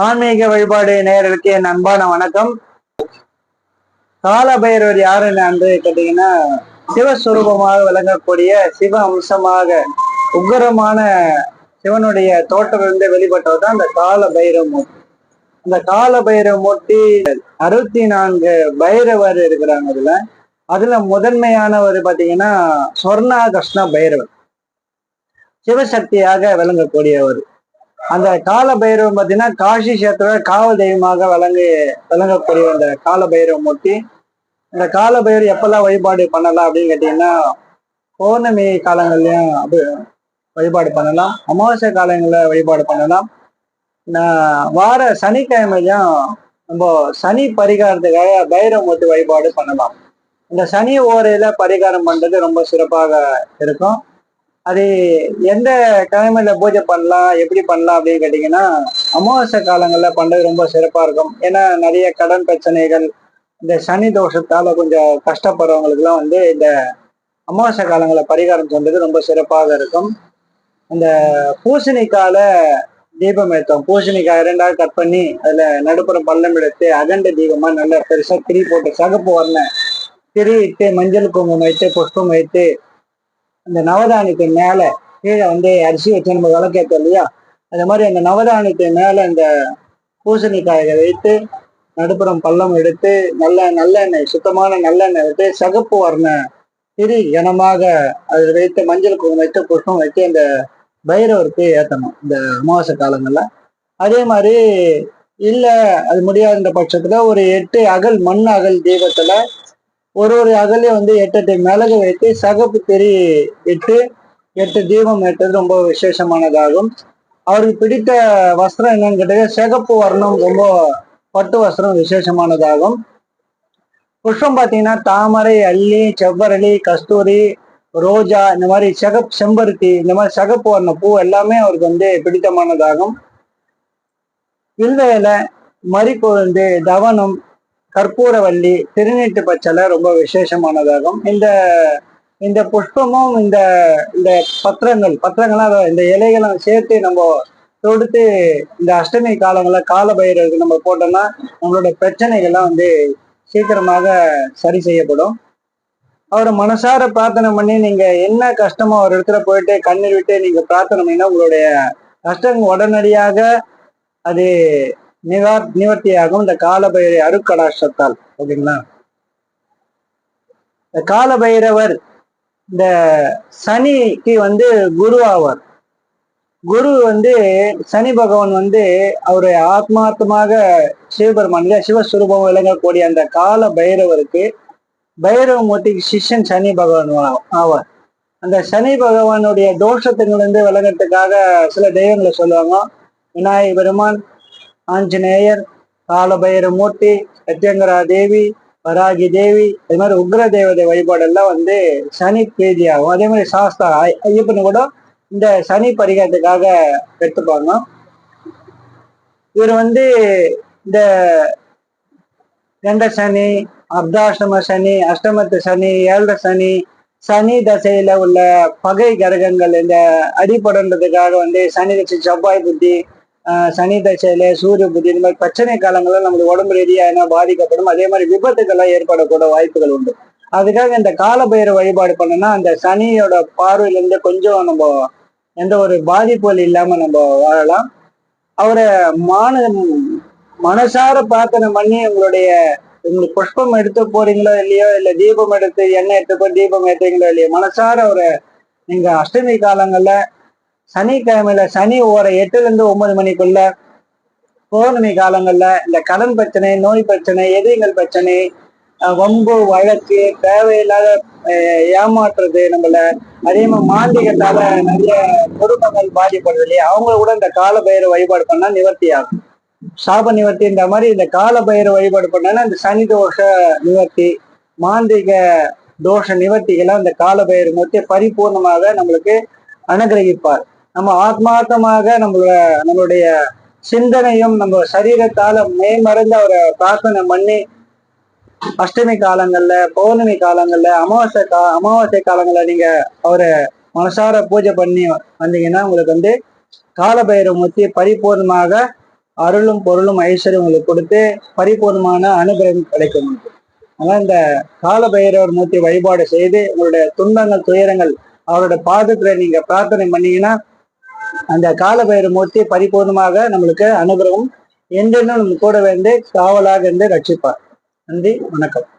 ஆன்மீக வழிபாடு நேயர்களுக்கு என் அன்பான வணக்கம். கால பைரவர் யாருன்னு வந்து கேட்டீங்கன்னா, சிவஸ்வரூபமாக விளங்கக்கூடிய சிவ அம்சமாக உக்கரமான சிவனுடைய தோற்றமிருந்து வெளிப்பட்டவர் தான் அந்த கால பைரவ மூர்த்தி. அந்த கால பைரவ மூர்த்தி 64 பைரவர் இருக்கிறாங்க. அதுல முதன்மையானவர் பாத்தீங்கன்னா சொர்ணாகர்ஷ்ண பைரவர், சிவசக்தியாக விளங்கக்கூடியவர். அந்த கால பைரவம் பார்த்தீங்கன்னா காசி கஷேத்திர காவல் தெய்வமாக விளங்கக்கூடிய அந்த கால பைரவ மூர்த்தி. இந்த கால பைரவர் எப்பெல்லாம் வழிபாடு பண்ணலாம் அப்படின்னு கேட்டீங்கன்னா, பௌர்ணமி காலங்கள்லயும் வழிபாடு பண்ணலாம், அமாவாசை காலங்கள்ல வழிபாடு பண்ணலாம், வார சனிக்கிழமையிலையும் நம்ம சனி பரிகாரத்துக்காக பைரவ மூர்த்தி வழிபாடு பண்ணலாம். இந்த சனி ஓரையில பரிகாரம் பண்றது ரொம்ப சிறப்பாக இருக்கும். அது எந்த கிழமையில பூஜை பண்ணலாம், எப்படி பண்ணலாம் அப்படின்னு கேட்டீங்கன்னா, அமாவாசை காலங்கள்ல பண்றது ரொம்ப சிறப்பா இருக்கும். ஏன்னா நிறைய கடன் பிரச்சனைகள், இந்த சனி தோஷத்தால கொஞ்சம் கஷ்டப்படுறவங்களுக்கு எல்லாம் இந்த அமாவாசை காலங்கள பரிகாரம் சொல்றது ரொம்ப சிறப்பாக இருக்கும். அந்த பூசணிக்கால தீபம் ஏற்றோம். பூசணிக்காய் 2ஆக கட் பண்ணி அதுல நடுப்புறம் பள்ளம் எடுத்து அகண்ட தீபமா நல்ல பெருசா திரி போட்டு சகப்பு வர்ண திரி இட்டு மஞ்சள் குங்குமம் வைத்து புஷ்பம் வைத்து அந்த நவதானியத்தின் மேல கீழே அரிசி வச்சு நம்ம விளக்கேற்றோம் இல்லையா, அந்த மாதிரி அந்த நவதானியத்தின் மேல இந்த பூசணிக்காயை வைத்து நடுப்புறம் பள்ளம் எடுத்து நல்லெண்ணெய், சுத்தமான நல்லெண்ணெய் வைத்து சகப்பு வர்ண திரி கனமாக அதில் வைத்து மஞ்சள் குங்குமம் வைத்து புஷ்பம் வைத்து அந்த பைரவருக்கு ஏற்றணும் இந்த அமாவாசை காலங்கள்ல. அதே மாதிரி இல்லை அது முடியாத பட்சத்துல ஒரு 8 அகல் மண் அகல் தீபத்துல ஒரு அகலையும் 8 மிளகு வைத்து சகப்பு திரி இட்டு 8 தீபம் ஏற்றது ரொம்ப விசேஷமானதாகும். அவருக்கு பிடித்த வஸ்திரம் என்னன்னு கேட்டது சிகப்பு வர்ணம், ரொம்ப பட்டு வஸ்திரம் விசேஷமானதாகும். புஷ்பம் பார்த்தீங்கன்னா தாமரை, அல்லி, செவ்வரளி, கஸ்தூரி, ரோஜா, இந்த மாதிரி செம்பருத்தி, இந்த மாதிரி சிகப்பு வர்ண பூ எல்லாமே அவருக்கு பிடித்தமானதாகும். வில்வ இலை, மறிக்கொழுந்து, தவனம், கற்பூரவல்லி, திருநீட்டு பச்சலை ரொம்ப விசேஷமானதாகும். இந்த புஷ்பமும் இந்த இந்த பத்திரங்கள்லாம் இந்த இலைகளும் சேர்த்து நம்ம தொடுத்து இந்த அஷ்டமி காலங்கள்ல கால பைரவருக்கு நம்ம போட்டோம்னா நம்மளோட பிரச்சனைகள்லாம் சீக்கிரமாக சரி செய்யப்படும். அவரை மனசார பிரார்த்தனை பண்ணி நீங்க என்ன கஷ்டமோ ஒரு இடத்துல போயிட்டு கண்ணீர் விட்டு நீங்க பிரார்த்தனை பண்ணினா உங்களுடைய கஷ்டங்கள் உடனடியாக அது நிவர்த்தியாகும் இந்த கால பைரவ அருக்கடாட்சத்தால். ஓகேங்களா? இந்த கால பைரவர் இந்த சனிக்கு குரு ஆவார். குரு சனி பகவான் அவரு ஆத்மார்த்தமாக சிவபெருமான் சிவஸ்வரூபம் விளங்கக்கூடிய அந்த கால பைரவருக்கு பைரவ மூர்த்திக்கு சிஷ்யன் சனி பகவான் ஆவார். அந்த சனி பகவானுடைய தோஷத்திலிருந்து விளங்கறதுக்காக சில தெய்வங்களை சொல்லுவாங்க. விநாயக பெருமான், ஆஞ்சநேயர், கால பைரவ மூர்த்தி, சத்யங்கரா தேவி, வராகி தேவி, அது மாதிரி உக்ர தேவதை வழிபாடெல்லாம் சனி பிரீதியாகும். அதே மாதிரி சாஸ்தா ஐயப்பனு கூட இந்த சனி பரிகாரத்துக்காக எடுத்துப்பாங்க. இவர் இந்த கண்ட சனி, அர்த்தாஷ்டம சனி, அஷ்டமத்து சனி, 7 சனி, சனி தசையில உள்ள பகை கிரகங்கள் இந்த அடிப்படைன்றதுக்காக சனி தசை செவ்வாய் புத்தி, சனி தசையில சூரிய புத்தி, இந்த மாதிரி பிரச்சனை காலங்கள்ல நம்மளுக்கு உடம்பு ரீதியா என்ன பாதிக்கப்படும். அதே மாதிரி விபத்துக்கெல்லாம் ஏற்படக்கூட வாய்ப்புகள் உண்டு. அதுக்காக இந்த கால பைரவ வழிபாடு பண்ணோம்னா அந்த சனியோட பார்வையிலிருந்து கொஞ்சம் நம்ம எந்த ஒரு பாதிப்புகள் இல்லாம நம்ம வாழலாம். அவரை மனசார பிரார்த்தனை பண்ணி உங்களுக்கு புஷ்பம் எடுத்து போறீங்களோ இல்லையோ, இல்ல தீபம் எடுத்து எண்ணெய் எடுத்து தீபம் ஏற்றீங்களோ இல்லையோ, மனசார அவரை நீங்க அஷ்டமி காலங்கள்ல சனிக்கிழமையில சனி ஓர 8-9 மணிக்குள்ள, பௌர்ணமி காலங்கள்ல இந்த கடன் பிரச்சனை, நோய் பிரச்சனை, எதிரிகள் பிரச்சனை, வம்பு வழக்கு, தேவையில்லாத ஏமாற்றுறது நம்மள, அதே மாதிரி மாந்திகத்தால நிறைய குடும்பங்கள் பாதிப்படுறது இல்லையா, அவங்க கூட இந்த கால பைரவ வழிபாடு பண்ணா நிவர்த்தி ஆகும். சாப நிவர்த்தி இந்த மாதிரி இந்த கால பைரவ வழிபாடு பண்ணா இந்த சனி தோஷ நிவர்த்தி, மாந்திக தோஷ நிவர்த்திகளாம் இந்த கால பைரவ மூர்த்தி பரிபூர்ணமாக நம்மளுக்கு அனுகிரகிப்பார். நம்ம ஆத்மார்த்தமாக நம்மளுடைய சிந்தனையும் நம்ம சரீரத்தால மேமறந்து அவரை பிரார்த்தனை பண்ணி அஷ்டமி காலங்கள்ல, பௌர்ணமி காலங்கள்ல, அமாவாசை காலங்கள்ல நீங்க அவரை மனசார பூஜை பண்ணி வந்தீங்கன்னா உங்களுக்கு கால பைரவ மூர்த்தி பரிபூர்ணமாக அருளும் பொருளும் ஐஸ்வர்யம் உங்களுக்கு கொடுத்து பரிபூர்ணமான அனுகிரகம் கிடைக்கும். அதனால இந்த கால பைரவர் மூர்த்தி வழிபாடு செய்து உங்களுடைய துன்பங்கள் துயரங்கள் அவருடைய பாதத்துல நீங்க பிரார்த்தனை பண்ணீங்கன்னா அந்த கால பைரவர் மூர்த்தி பரிபூர்ணமாக நம்மளுக்கு அனுகிரகம் என்றென்னும் நம்ம கூட வந்து காவலாக இருந்து ரட்சிப்பார். நன்றி, வணக்கம்.